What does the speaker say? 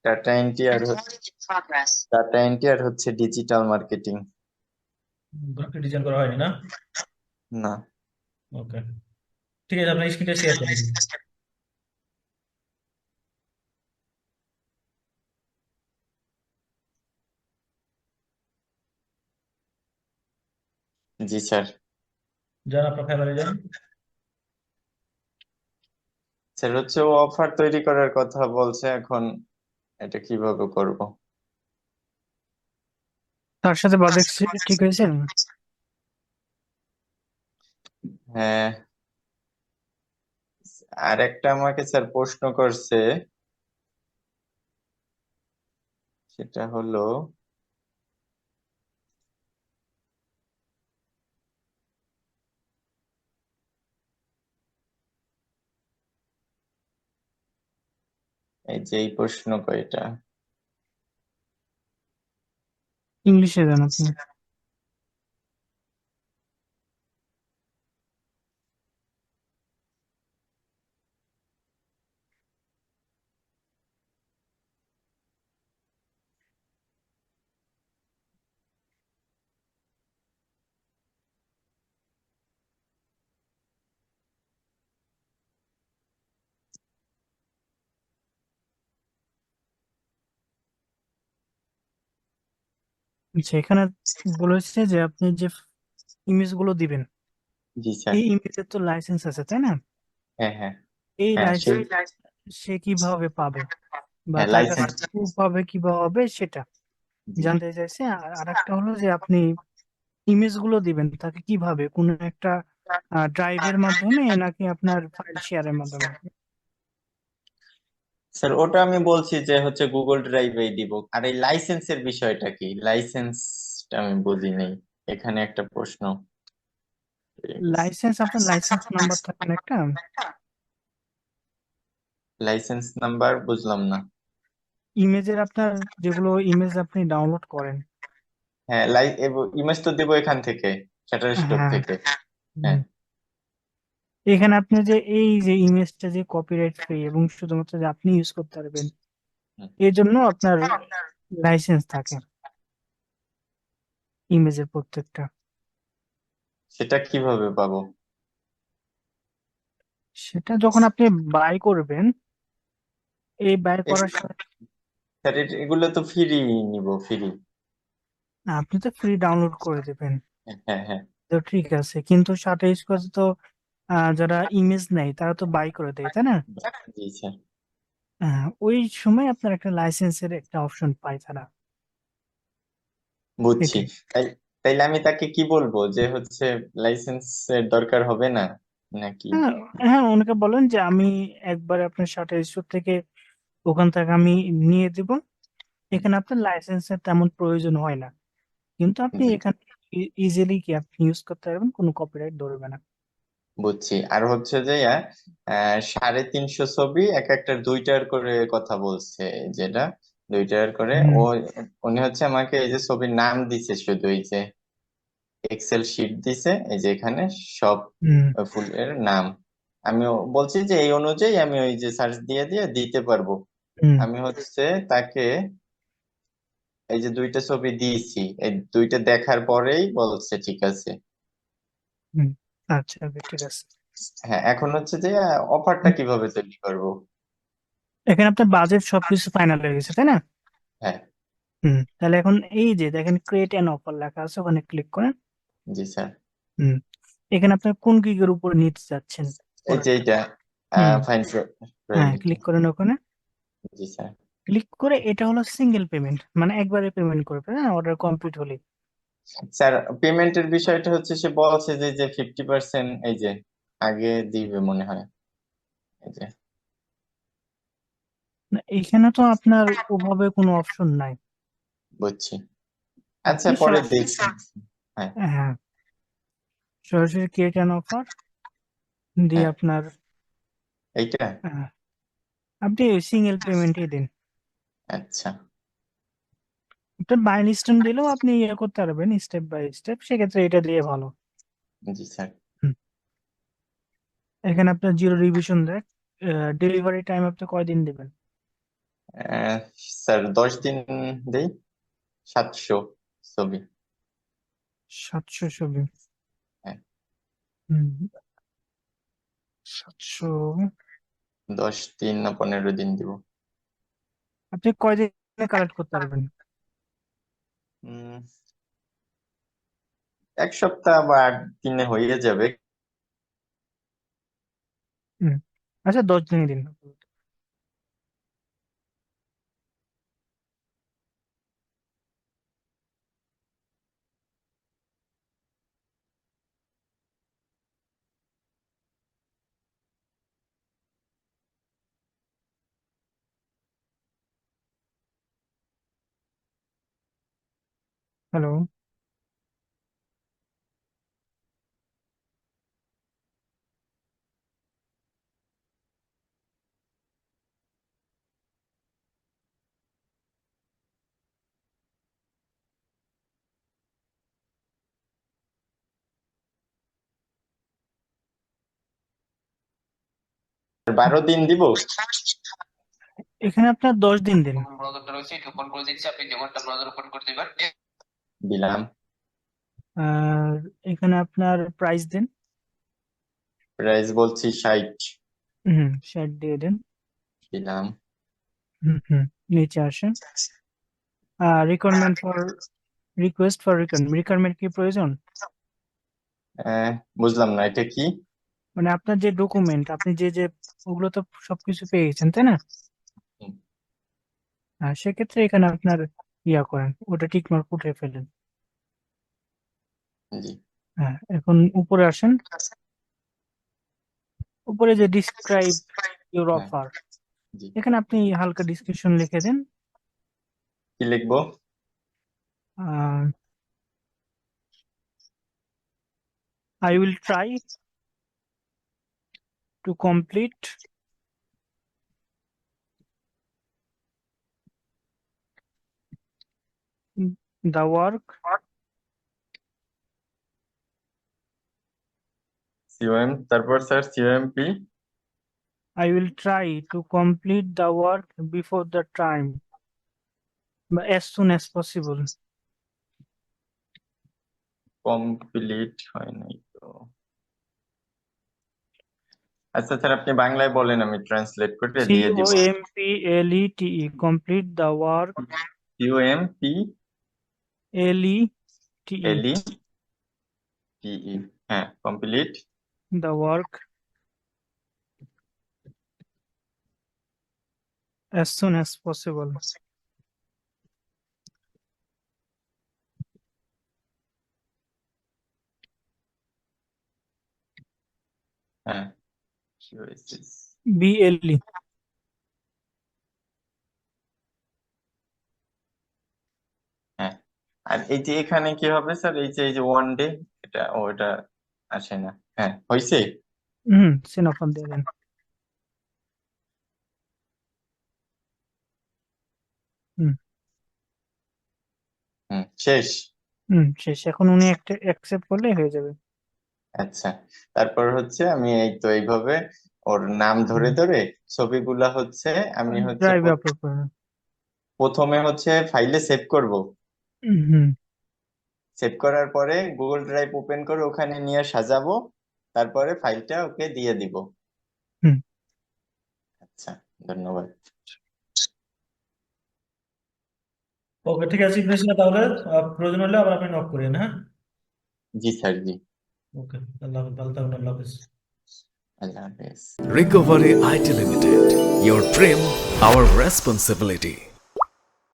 Data entry আর data entry আর হচ্ছে digital marketing. Graphic design করা হয়নি না? না। ওকে, ঠিক আছে, আপনার স্ক্রিনটা শেয়ার করুন। জি স্যার। যান আপনার ফ্যামিলি যান। স্যার হচ্ছে ও অফার তৈরি করার কথা বলছে, এখন এটা কিভাবে করব? তার সাথে বাজেট ঠিক হয়েছে? হ্যাঁ। আর একটা আমাকে স্যার প্রশ্ন করছে, সেটা হলো এই যে এই প্রশ্ন কয়টা। ইংলিশে দেন আপনি। আচ্ছা, এখানে বলেছে যে আপনি যে ইমেজ গুলো দিবেন, জি স্যার। এই ইমেজের তো লাইসেন্স আছে, তাই না? হ্যাঁ হ্যাঁ। এই হ্যাঁ সেই। লাইসেন্স সে কিভাবে পাবে বা হ্যাঁ তার কাছে লাইসেন্স। proof পাবে কিভাবে হবে সেটা জি জানতে চাইছে। আর আরেকটা হলো যে আপনি ইমেজ গুলো দিবেন তাকে কিভাবে, কোন একটা ড্রাইভের মাধ্যমে নাকি আপনার ফাইল শেয়ারের মাধ্যমে? স্যার, ওটা আমি বলছি যে হচ্ছে গুগল ড্রাইভেই দিব। আর এই লাইসেন্সের বিষয়টা কি, লাইসেন্সটা আমি বুঝি নাই। এখানে একটা প্রশ্ন রয়ে গেছে। লাইসেন্স, আপনার লাইসেন্স নাম্বার থাকে না একটা? লাইসেন্স নাম্বার বুঝলাম না। ইমেজের আপনার, যেগুলো ইমেজ আপনি ডাউনলোড করেন। হ্যাঁ ইমেজ তো দেবো এখান থেকে, শাটার স্টোর হ্যাঁ। থেকে। হুম। হ্যাঁ। এখানে আপনি যে এই যে ইমেজটা যে কপিরাইট ফ্রি এবং শুধুমাত্র যে আপনি ইউজ করতে পারবেন, হুম। এর জন্য আপনার লাইসেন্স থাকে ইমেজের প্রত্যেকটা। সেটা কিভাবে পাবো? সেটা যখন আপনি বাই করবেন, এই বাই করার এগুলো সময় স্যার, এগুলো তো ফ্রি নিব, ফ্রি। আপনি তো ফ্রি ডাউনলোড করে দেবেন, হ্যাঁ হ্যাঁ। তো ঠিক আছে, কিন্তু সাথে ইউজ করতে তো যারা ইমেজ নেয় তারা তো বাই করে দেয়, তাই না? জি স্যার। ওই সময় আপনার একটা লাইসেন্সের একটা অপশন পায় তারা। বুঝছি। এটাই। তাই তাইলে আমি তাকে কি বলবো যে হচ্ছে লাইসেন্সের দরকার হবে না নাকি? হ্যাঁ, হ্যাঁ, ওনাকে বলেন যে আমি একবার আপনার সাথে স্টোর থেকে, ওখান থেকে আমি নিয়ে দিব, এখানে আপনার লাইসেন্সের তেমন প্রয়োজন হয় না, কিন্তু আপনি জি এখানে ইজিলি কি আপনি ইউজ করতে পারবেন, কোনো কপিরাইট ধরবে না। বুঝছি। আর হচ্ছে যে 350 ছবি এক একটা 2 টাকার করে কথা বলছে, যেটা 2 টাকার করে। হুম। ও উনি হচ্ছে আমাকে এই যে ছবির নাম দিছে, শুধু এই যে এক্সেল শিট দিছে, এই যে এখানে সব হুম। ফুলের নাম। আমি বলছি যে এই অনুযায়ী আমি ওই যে সার্চ দিয়ে দিয়ে দিতে পারবো। হুম। আমি হচ্ছে তাকে এই যে 2টা ছবি দিয়েছি, এই 2টা দেখার পরেই বলছে ঠিক আছে। হুম। আচ্ছা, okay, ঠিক আছে। হ্যাঁ, এখন হচ্ছে যে অফারটা কিভাবে তৈরি করব? এখানে আপনার বাজেট সবকিছু ফাইনাল হয়ে গেছে, তাই না? হ্যাঁ। তাহলে এখন এই যে দেখেন ক্রিয়েট এন অফার লেখা আছে, ওখানে ক্লিক করেন। জি স্যার। হুম। এখানে আপনার কোন গিগের উপর নিতে যাচ্ছেন এই যে প্রোডাক্ট? এইটা হুম। ফাইন হ্যাঁ, প্রায়োরিটি। ক্লিক করেন ওখানে। জি স্যার। ক্লিক করে এটা হলো সিঙ্গেল পেমেন্ট, মানে একবারে পেমেন্ট করবে, হ্যাঁ, অর্ডার কমপ্লিট হলে। স্যার, পেমেন্টের বিষয়টা হচ্ছে সে বলছে যে যে 50% এই যে আগে দিবে মনে হয়, এই যে। না, এখানে তো আপনার ওভাবে কোনো অপশন নাই। বুঝছি। আচ্ছা, আপনি পরে দেখছি। হ্যাঁ। হ্যাঁ, সরাসরি ক্রিয়েট অ্যান অফার দিয়ে হ্যাঁ আপনার এইটা। আহ, আপনি সিঙ্গেল পেমেন্টই দিন। আচ্ছা। আপনার বাই লিস্টেন দিলেও আপনি ইয়ে করতে পারবেন স্টেপ বাই স্টেপ, সেক্ষেত্রে এটা দিয়ে ভালো। জি স্যার। হুম। এখানে আপনার জিরো রিভিশন দেয়। ডেলিভারি টাইম আপনি কয়দিন দিবেন? স্যার 10 দিন দেই, 700 ছবি। 700 ছবি। হ্যাঁ, 700। 10 দিন না 15 দিন দিব। আপনি কয়দিনে কালেক্ট করতে পারবেন? উম, 1 সপ্তাহ বা 8 দিনে হয়ে যাবে। হুম, আচ্ছা 10 দিনই দিন। হ্যালো। আর 12 দিন দিব। এখানে আপনার 10 দিন দিন। ব্রাউজারটা রয়েছে এটি ওপেন করে দিচ্ছি, আপনি যে কোনটা ব্রাউজার ওপেন করতে দিবেন। দিলাম। আর এখানে আপনার প্রাইস দিন। প্রাইস বলছি 60। 60 দিয়ে দেন। দিলাম। নিচে আসেন। Requirement for request for requirement কি প্রয়োজন? আহ, বুঝলাম না এটা কি। মানে আপনার যে ডকুমেন্ট, আপনি যে যে ওগুলো তো সবকিছু পেয়ে গেছেন, তাই না? হুম, সেক্ষেত্রে এখানে আপনার ইয়া করেন, ওটা টিক মার্ক উঠে ফেলেন। জি। হ্যাঁ, এখন উপরে আসেন। উপরে যে ডিসক্রাইব ইউর হ্যাঁ, অফার, জি। এখানে আপনি হালকা ডিসক্রিপশন লিখে দেন। কি লিখবো? I will try to complete the work COM, তারপর sir সিওএমপি। I will try to complete the work before the time, but as soon as possible. Complete হয় নাই তো। আচ্ছা স্যার, আপনি বাংলায় বলেন, আমি ট্রান্সলেট করে দিয়ে দিব। COMPLETE, complete the work. সিওএমপি LETE, এলই টিই। হ্যাঁ, complete. the work as soon as possible. হ্যাঁ, QSS, BLE. হ্যাঁ। আর এই যে এখানে কি হবে স্যার, এই যে 1 ডে, এটা আসে না। হ্যাঁ, হয়েছে। সিনোফন দিয়ে দেন। হুম শেষ। শেষ। এখন উনি একটা অ্যাকসেপ্ট করলে হয়ে যাবে। আচ্ছা, তারপর হচ্ছে আমি এই তো এইভাবে ওর নাম ধরে ধরে ছবিগুলা হচ্ছে আমি হচ্ছে ড্রাইভে আপলোড করে দেন। প্রথমে হচ্ছে ফাইলে সেভ করব। হুম সেভ করার পরে গুগল ড্রাইভ ওপেন করে ওখানে নিয়ে সাজাবো, তারপরে ফাইলটা ওকে দিয়ে দিব। হুম আচ্ছা, ধন্যবাদ। ওকে, ঠিক আছে ইবনেসিনা, তাহলে প্রয়োজন হলে আবার আপনি নক করেন, হ্যাঁ? জি স্যার, জি। ওকে, আল্লাহ হাফেজ, ভালো থাকবেন, আল্লাহ হাফেজ। আল্লাহ হাফেজ। Recovery IT Limited. Your dream, our responsibility.